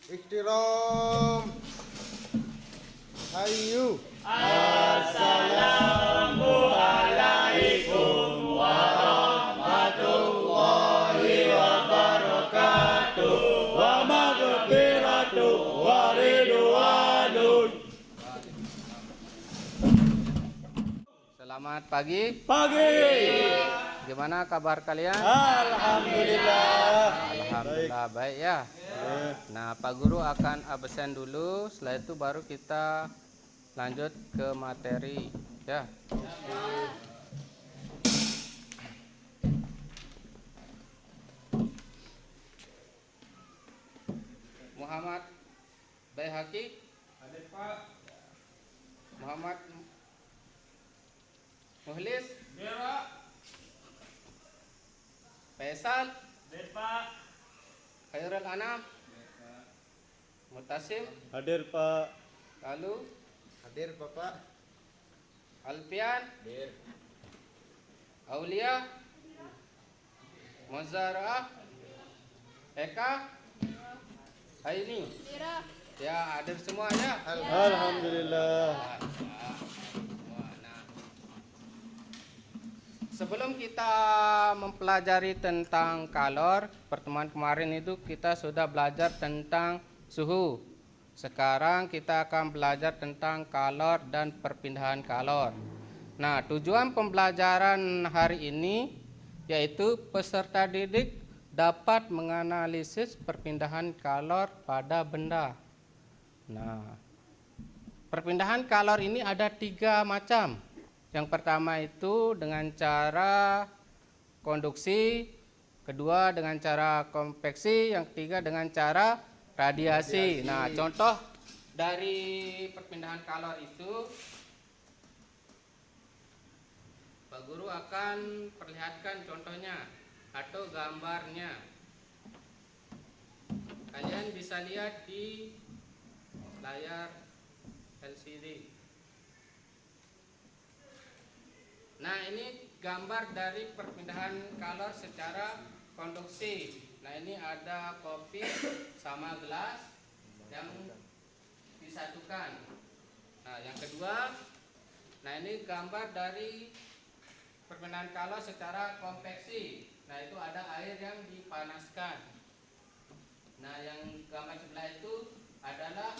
Iktiram. Hayu. Assalamualaikum warahmatullahi wabarakatuh. Wa maghfiratuh wa ridwanun. Selamat pagi. Gimana kabar kalian? Alhamdulillah. Alhamdulillah baik ya. Nah, Pak Guru akan absen dulu. Setelah itu baru kita lanjut ke materi ya. Muhammad Baihaqi. Hadir Pak. Muhammad Muhlis. Hadir Pak. Faisal. Hadir Pak. Khairul Anam. Mutasim. Hadir Pak. Lalu Hadir Bapak. Alfian. Hadir. Aulia. Mozara. Eka. Aini. Ya, hadir semua ya. Alhamdulillah. Nah, sebelum kita mempelajari tentang kalor, pertemuan kemarin itu kita sudah belajar tentang suhu. Sekarang kita akan belajar tentang kalor dan perpindahan kalor. Nah, tujuan pembelajaran hari ini yaitu peserta didik dapat menganalisis perpindahan kalor pada benda. Nah, perpindahan kalor ini ada 3 macam. Yang pertama itu dengan cara konduksi, kedua dengan cara konveksi, yang ketiga dengan cara radiasi. Nah, contoh dari perpindahan kalor itu Pak Guru akan perlihatkan contohnya atau gambarnya. Kalian bisa lihat di layar LCD. Nah, ini gambar dari perpindahan kalor secara konduksi. Nah, ini ada kopi sama gelas yang disatukan. Nah, yang kedua, nah ini gambar dari perpindahan kalor secara konveksi. Nah, itu ada air yang dipanaskan. Nah, yang gambar sebelah itu adalah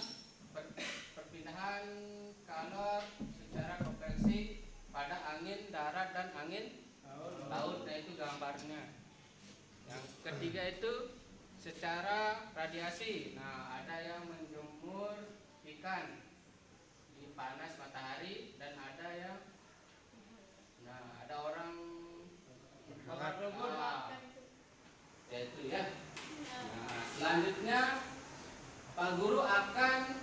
perpindahan kalor secara konveksi pada angin darat dan angin laut. Nah, itu gambarnya. Yang ketiga itu secara radiasi. Nah, ada yang menjemur ikan di panas matahari dan ada yang ada orang bakar robot. Ya itu ya. Nah, selanjutnya Pak Guru akan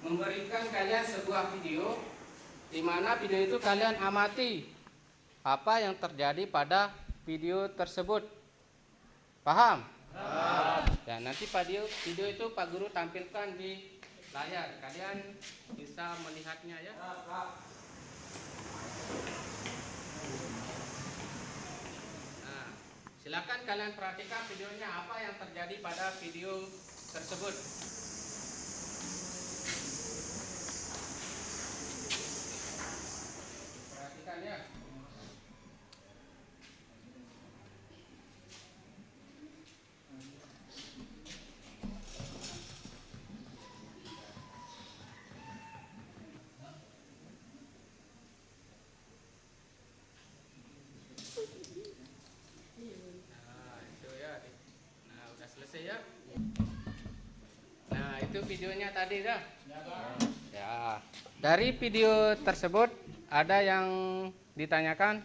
memberikan kalian sebuah video, di mana video itu kalian amati apa yang terjadi pada video tersebut. Paham? Ya, nanti video itu Pak Guru tampilkan di layar. Kalian bisa melihatnya ya. Nah, silakan kalian perhatikan videonya, apa yang terjadi pada video tersebut. Perhatikan ya. Nah, itu ya. Nah, udah selesai ya. Nah, itu videonya tadi dah. Ya. Dari video tersebut ada yang ditanyakan?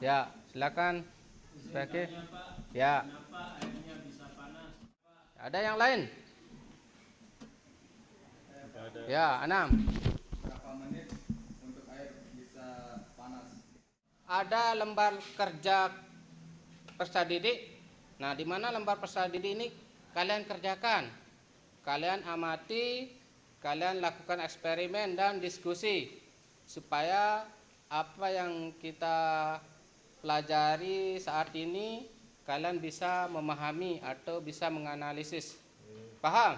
Ya, silakan. Oke. Ya. Kenapa airnya bisa panas? Ada yang lain? Ya, Anam. Berapa menit untuk air bisa panas? Ada lembar kerja peserta didik. Nah, di mana lembar peserta didik ini kalian kerjakan? Kalian amati, kalian lakukan eksperimen dan diskusi supaya apa yang kita pelajari saat ini kalian bisa memahami atau bisa menganalisis. Paham?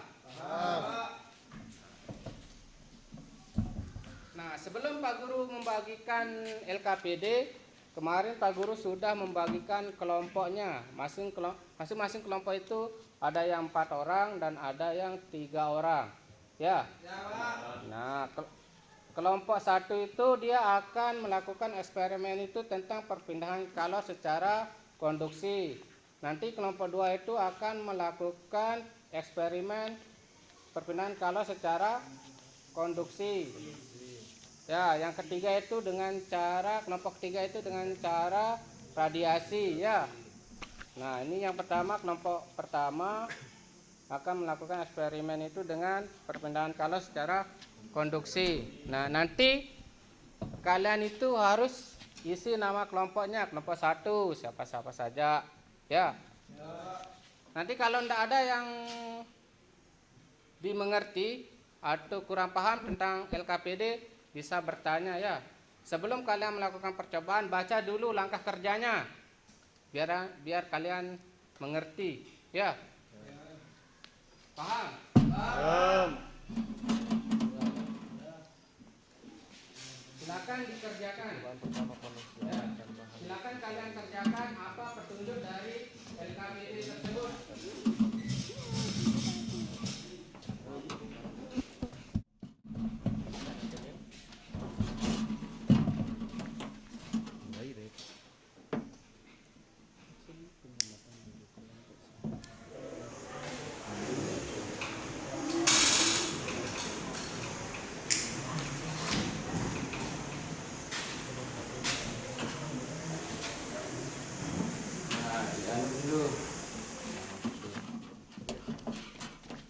Nah, sebelum Pak Guru membagikan LKPD, kemarin Pak Guru sudah membagikan kelompoknya. Masing-masing kelompok itu ada yang 4 orang dan ada yang 3 orang. Ya. Nah, kelompok 1 itu dia akan melakukan eksperimen itu tentang perpindahan kalor secara konduksi. Nanti kelompok 2 itu akan melakukan eksperimen perpindahan kalor secara konduksi. Ya, yang ketiga itu dengan cara kelompok 3 itu dengan cara radiasi ya. Nah, ini yang pertama, kelompok pertama akan melakukan eksperimen itu dengan perpindahan kalor secara konduksi. Nah, nanti kalian itu harus isi nama kelompoknya, kelompok 1 siapa-siapa saja ya. Nanti kalau tidak ada yang dimengerti atau kurang paham tentang LKPD, bisa bertanya ya. Sebelum kalian melakukan percobaan, baca dulu langkah kerjanya. Biar kalian mengerti ya. Paham? Paham. Silakan dikerjakan. Ya. Silakan kalian kerjakan apa petunjuk dari LKPD tersebut.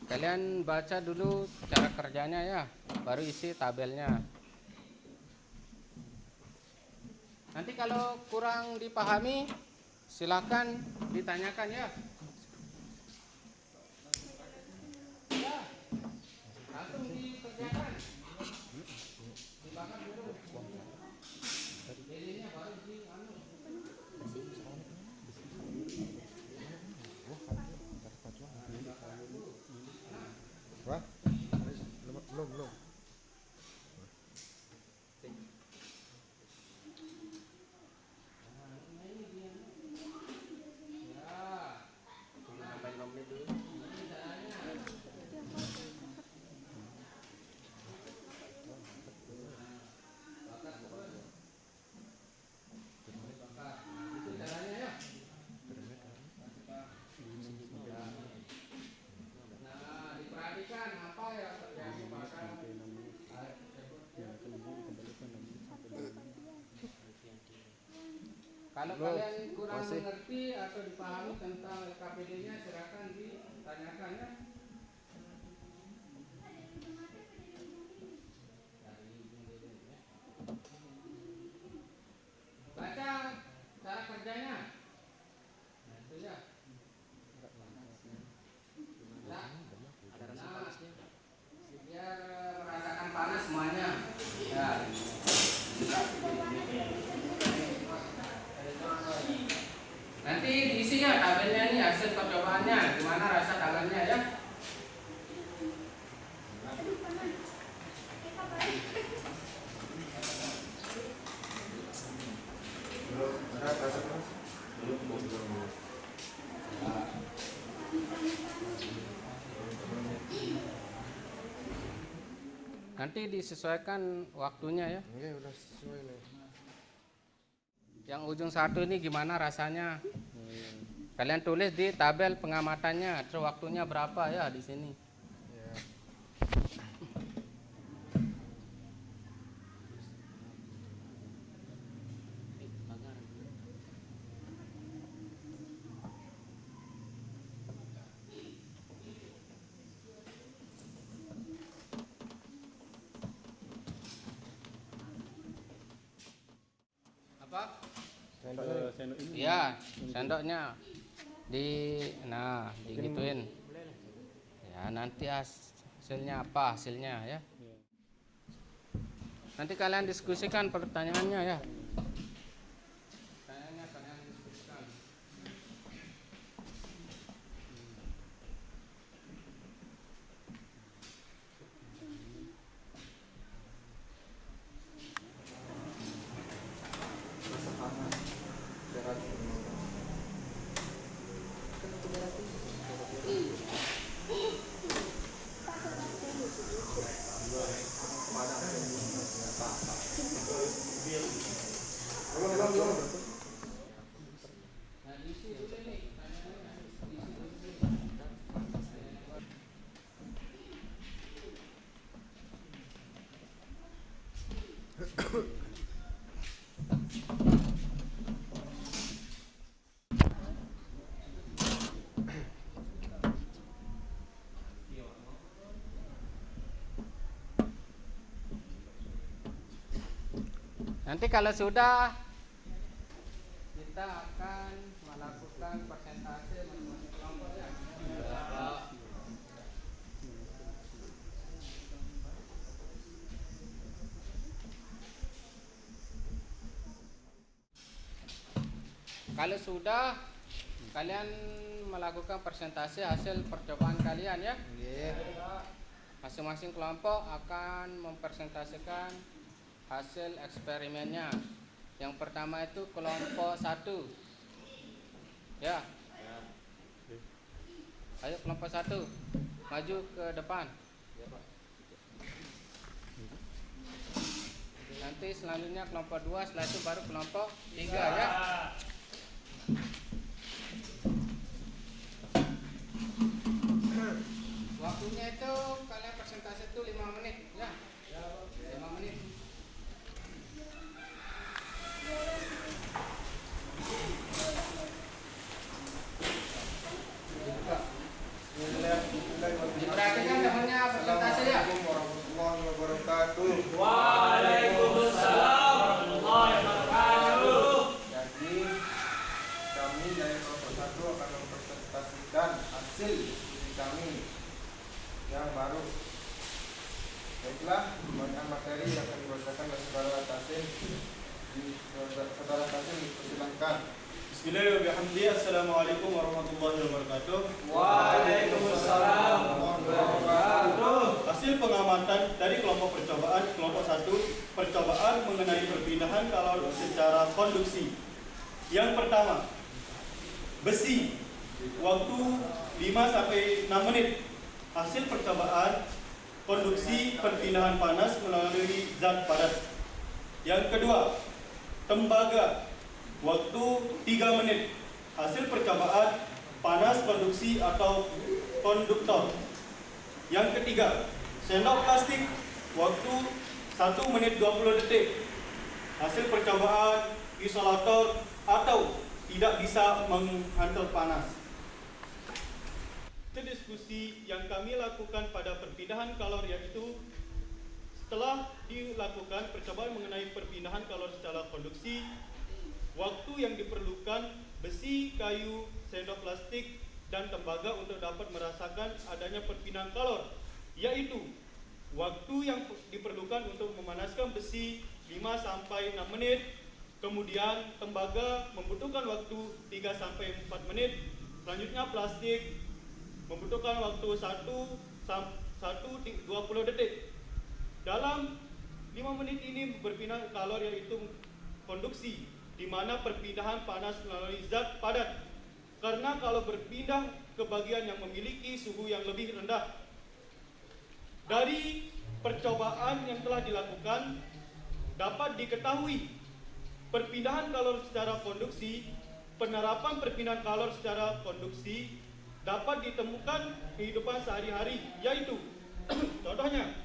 Kalian baca dulu cara kerjanya ya, baru isi tabelnya. Nanti kalau kurang dipahami, silakan ditanyakan ya. Ya, langsung dikerjakan. Dibakar dulu. Lilin baru di anu. Wah, belum. Kalau kalian kurang mengerti atau dipahami tentang LKPD-nya, silakan ditanyakan ya. Baca cara kerjanya. Nah, itu ya. Nah, biar merasakan panas semuanya. Ya. Nanti diisi ya tabelnya nih, hasil percobaannya, gimana rasa tangannya ya. Nanti disesuaikan waktunya ya. Ini udah sesuai nih. Yang ujung 1 ini gimana rasanya? Kalian tulis di tabel pengamatannya, terus waktunya berapa ya di sini. Ya. Apa? Sendok ini. Iya, sendoknya digituin. Ya, nanti hasilnya apa hasilnya ya. Nanti kalian diskusikan pertanyaannya ya. Pertanyaannya kalian diskusikan. Nanti kalau sudah kita akan melakukan persentase masing-masing kelompok ya. Kalau sudah, kalian melakukan persentase hasil percobaan kalian ya. Masing-masing kelompok akan mempresentasikan hasil eksperimennya. Yang pertama itu kelompok 1. Ya. Ayo kelompok 1 maju ke depan. Nanti selanjutnya kelompok 2, setelah itu baru kelompok 3 ya. Waktunya itu kalian presentasi itu 5 menit ya. 5 menit. Diperhatikan temannya presentasi ya. warahmatullahi wabarakatuh. Waalaikumsalam warahmatullahi wabarakatuh. Jadi kami dari kelompok 1 akan mempresentasikan hasil diskusi kami yang baru. Baiklah, banyak materi yang akan dibacakan oleh saudara Tasim. Saudara Tasim dipersilahkan. Bismillahirrahmanirrahim. Assalamualaikum warahmatullahi wabarakatuh. Waalaikumsalam warahmatullahi wabarakatuh. Hasil pengamatan dari kelompok percobaan kelompok 1, percobaan mengenai perpindahan kalor secara konduksi. Yang pertama, besi, waktu 5 sampai 6 menit. Hasil percobaan konduksi perpindahan panas melalui zat padat. Yang kedua, tembaga, waktu 3 menit. Hasil percobaan panas konduksi atau konduktor. Yang ketiga, sendok plastik, waktu 1 menit 20 detik. Hasil percobaan isolator atau tidak bisa menghantar panas. Diskusi yang kami lakukan pada perpindahan kalor yaitu setelah dilakukan percobaan mengenai perpindahan kalor secara konduksi, waktu yang diperlukan besi, kayu, sendok plastik, dan tembaga untuk dapat merasakan adanya perpindahan kalor, yaitu waktu yang diperlukan untuk memanaskan besi 5 sampai 6 menit, kemudian tembaga membutuhkan waktu 3 sampai 4 menit, selanjutnya plastik membutuhkan waktu 20 detik. Dalam 5 menit ini berpindah kalor yaitu konduksi, di mana perpindahan panas melalui zat padat. Karena kalau berpindah ke bagian yang memiliki suhu yang lebih rendah. Dari percobaan yang telah dilakukan dapat diketahui perpindahan kalor secara konduksi, penerapan perpindahan kalor secara konduksi dapat ditemukan kehidupan sehari-hari, yaitu contohnya,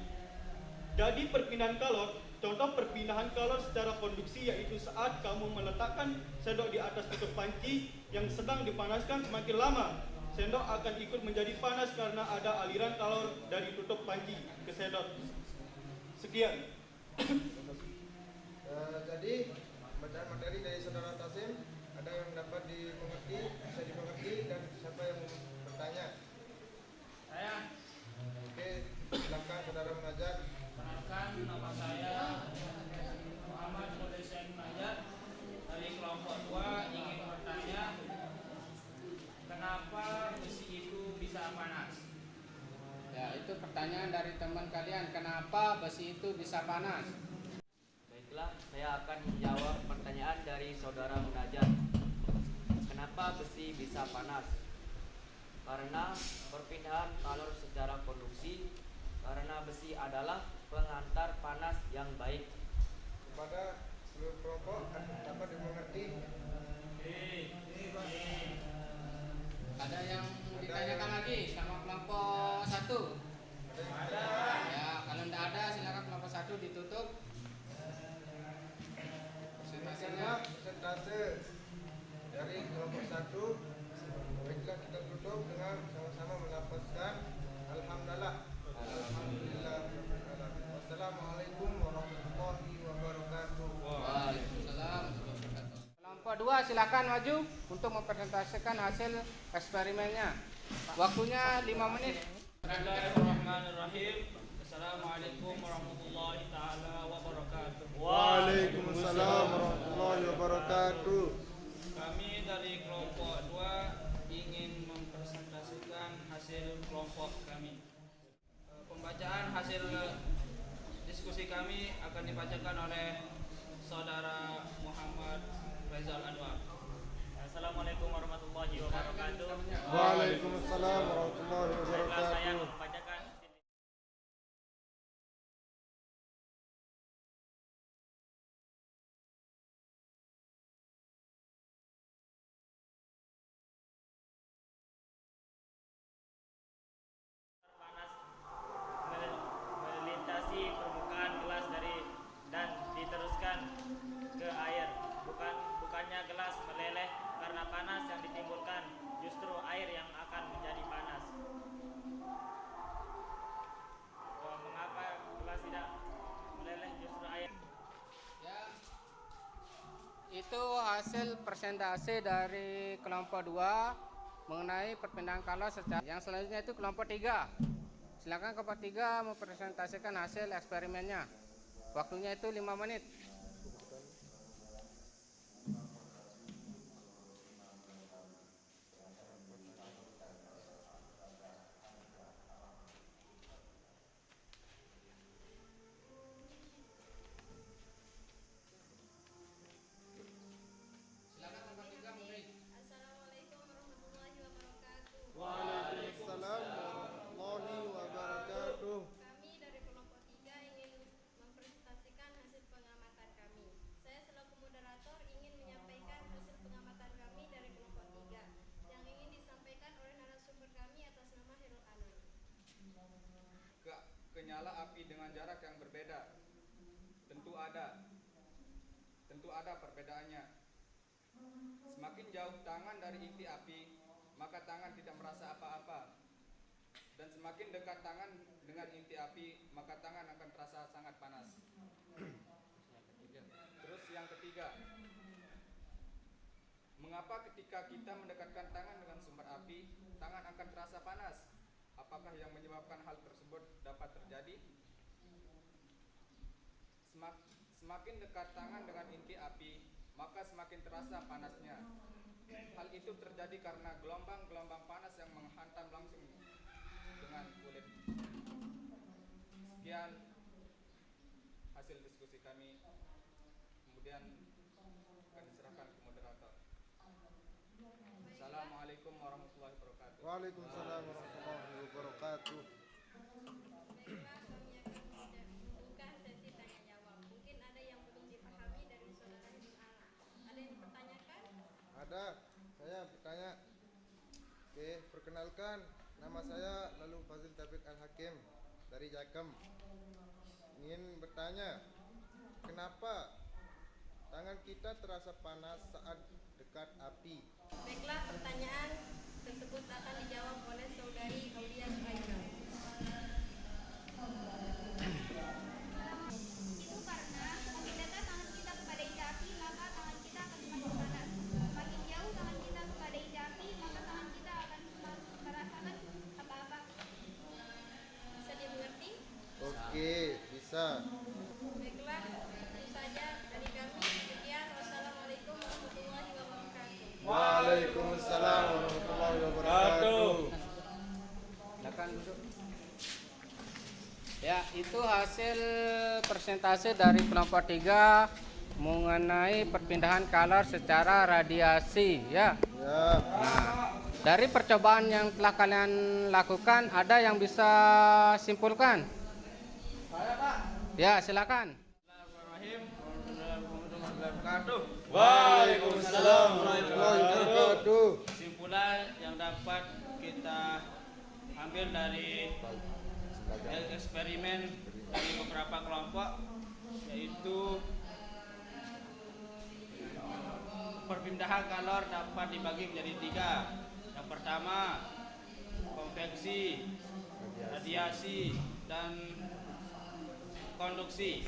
jadi perpindahan kalor, contoh perpindahan kalor secara konduksi yaitu saat kamu meletakkan sendok di atas tutup panci yang sedang dipanaskan, semakin lama sendok akan ikut menjadi panas karena ada aliran kalor dari tutup panci ke sendok. Sekian. Jadi bacaan materi dari saudara Tasim ada yang dapat dimengerti, bisa dimengerti, dan siapa yang bertanya? Saya Oke, silakan saudara mengajar. kenalkan, nama saya Muhammad Mulyasyan Munajat dari kelompok 2, ingin bertanya kenapa besi itu bisa panas? Ya, itu pertanyaan dari teman kalian. Kenapa besi itu bisa panas? Baiklah, saya akan menjawab pertanyaan dari saudara Munajat. Kenapa besi bisa panas? Karena perpindahan kalor secara konduksi, karena besi adalah pengantar panas yang baik. Kepada seluruh kelompok dapat dimengerti. Ada yang ditanyakan lagi sama kelompok 1? Ada. Ya, kalau tidak ada silakan kelompok 1 ditutup. Presentasinya. Presentase dari kelompok 1. Baiklah, kita tutup dengan sama-sama melafazkan alhamdulillah. Alhamdulillah. Wassalamualaikum warahmatullahi wabarakatuh. silakan maju untuk mempresentasikan hasil eksperimennya. Waktunya 5 menit. Bismillahirrahmanirrahim. Assalamualaikum warahmatullahi taala wabarakatuh. Waalaikumsalam warahmatullahi wabarakatuh. Kami dari kelompok 2 ingin mempresentasikan hasil kelompok kami. Pembacaan hasil diskusi kami akan dibacakan oleh Saudara Muhammad Faizal Anwar. Assalamualaikum warahmatullahi wabarakatuh. Waalaikumsalam warahmatullahi Baiklah, saya wabarakatuh. membacakan panas melintasi permukaan gelas dan diteruskan ke air. Bukannya gelas meleleh karena panas yang ditimbulkan, justru air yang akan menjadi panas. Mengapa gelas tidak meleleh, justru air? Ya, itu hasil persentase dari kelompok 2 mengenai perpindahan kalor secara. Yang selanjutnya itu kelompok 3. Silakan kelompok 3 mempresentasikan hasil eksperimennya. Waktunya itu 5 menit. Silakan kelompok 3 mulai. Assalamualaikum warahmatullahi wabarakatuh. Waalaikumsalam warahmatullahi wabarakatuh. Kami dari kelompok 3 ingin mempresentasikan hasil pengamatan kami. Saya selaku moderator ingin menyampaikan hasil pengamatan kami dari kelompok 3 yang ingin disampaikan oleh narasumber kami atas nama Herul Anam. Kenyala api dengan jarak yang berbeda. Tentu ada perbedaannya. Semakin jauh tangan dari inti api, maka tangan tidak merasa apa-apa. Dan semakin dekat tangan dengan inti api, maka tangan akan terasa sangat panas. Terus yang ketiga, mengapa ketika kita mendekatkan tangan dengan sumber api, tangan akan terasa panas? Apakah yang menyebabkan hal tersebut dapat terjadi? Semakin dekat tangan dengan inti api, maka semakin terasa panasnya. Hal itu terjadi karena gelombang-gelombang panas yang menghantam langsung dengan kulit. Sekian hasil diskusi kami. Kemudian akan diserahkan ke moderator. Assalamualaikum warahmatullahi wabarakatuh. Waalaikumsalam warahmatullahi wabarakatuh. Baiklah, kami akan membuka sesi tanya jawab. Mungkin ada yang belum dipahami dari saudara Herul Anam. Ada yang dipertanyakan? Ada, saya bertanya. Oke, perkenalkan, nama saya Lalu Fazil Taufik Al-Hakim dari Jakem. Ingin bertanya, kenapa tangan kita terasa panas saat dekat api? Baiklah, pertanyaan tersebut akan dijawab oleh saudari Aulia Suhaila. Itu karena semakin dekat tangan kita kepada inti api, maka tangan kita akan semakin panas. Semakin jauh tangan kita kepada inti api, maka tangan kita akan semakin merasakan apa-apa. Bisa dimengerti? Oke, bisa. Baiklah, itu saja dari kami. Sekian, wassalamualaikum warahmatullahi wabarakatuh. Waalaikumsalam warahmatullahi wabarakatuh. Silakan duduk. Ya, itu hasil persentase dari kelompok 3 mengenai perpindahan kalor secara radiasi, ya. Ya, Nah, dari percobaan yang telah kalian lakukan, ada yang bisa simpulkan? Ya, silakan. Bismillahirrahmanirrahim. Warahmatullahi wabarakatuh. Waalaikumsalam warahmatullahi wabarakatuh. Kesimpulan yang dapat kita ambil dari eksperimen dari beberapa kelompok, yaitu perpindahan kalor dapat dibagi menjadi 3. Yang pertama, konveksi, radiasi, dan konduksi.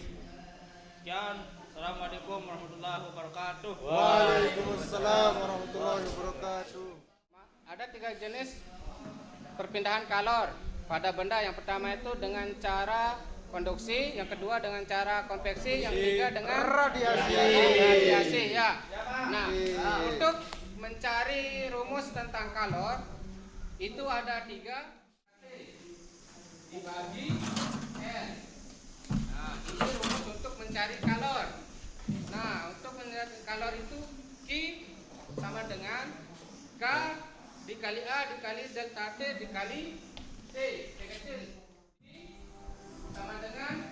Sekian, Assalamualaikum warahmatullahi wabarakatuh. Waalaikumsalam warahmatullahi wabarakatuh. Ada 3 jenis perpindahan kalor pada benda. Yang pertama itu dengan cara konduksi, yang kedua dengan cara konveksi, yang ketiga dengan radiasi. Ya. Nah, untuk mencari rumus tentang kalor itu ada 3 dibagi N. Nah, ini rumus untuk mencari kalor. Nah, untuk mencari kalor itu Q sama dengan K dikali A dikali delta T dikali T. T kecil. Q sama dengan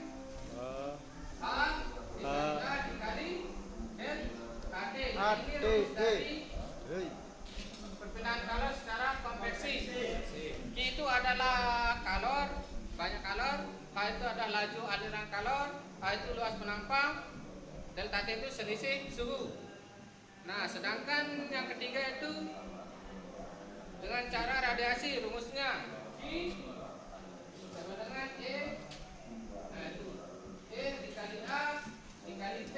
A dikali A dikali delta T. Nah, ini rumus dari perpindahan kalor secara konveksi. Q itu adalah kalor, banyak kalor. K itu adalah laju aliran kalor. A itu luas penampang. Delta T itu selisih suhu. Nah, sedangkan yang ketiga itu dengan cara radiasi. Rumusnya Q sama dengan E. Nah, itu E dikali A dikali T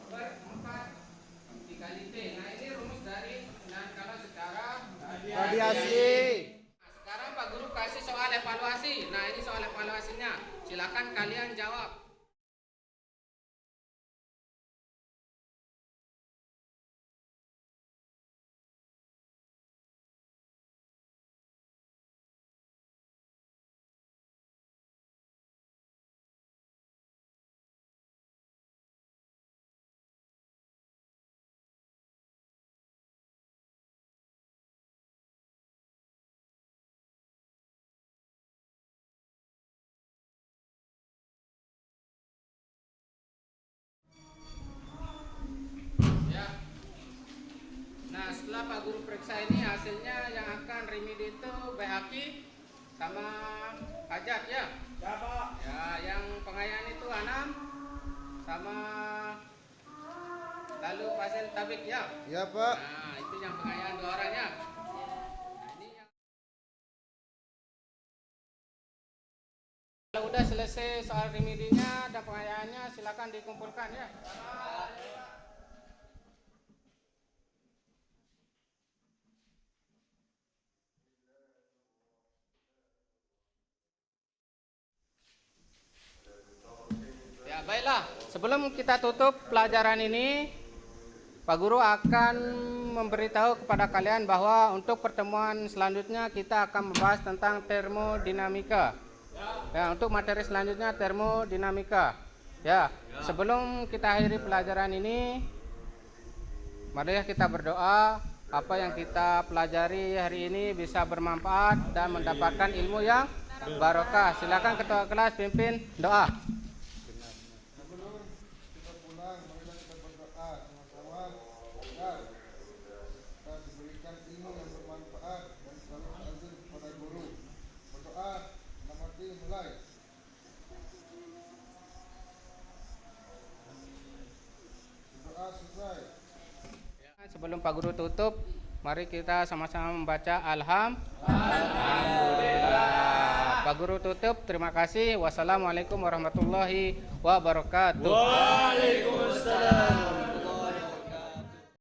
per 4 dikali T. Nah, ini rumus dari perpindahan kalor secara radiasi. Nah, sekarang Pak Guru kasih soal evaluasi. Nah, ini soal evaluasinya. Silakan kalian jawab. Setelah Pak Guru periksa ini, hasilnya yang akan remedi itu BHQ sama hajat ya. Ya Pak. Ya, yang pengayaan itu Anam sama lalu pasien tabik ya. Ya Pak. Nah, itu yang pengayaan 2 orang ya. Nah, ini yang... Kalau udah selesai soal remedinya dan pengayaannya, silakan dikumpulkan ya. Baiklah, sebelum kita tutup pelajaran ini, Pak Guru akan memberitahu kepada kalian bahwa untuk pertemuan selanjutnya kita akan membahas tentang termodinamika. Ya, untuk materi selanjutnya termodinamika. Ya, sebelum kita akhiri pelajaran ini, mari kita berdoa apa yang kita pelajari hari ini bisa bermanfaat dan mendapatkan ilmu yang barokah. Silakan ketua kelas pimpin doa. Sebelum Pak Guru tutup, mari kita sama-sama membaca Alhamdulillah. Pak Guru tutup, terima kasih. Wassalamualaikum warahmatullahi wabarakatuh. Waalaikumsalam.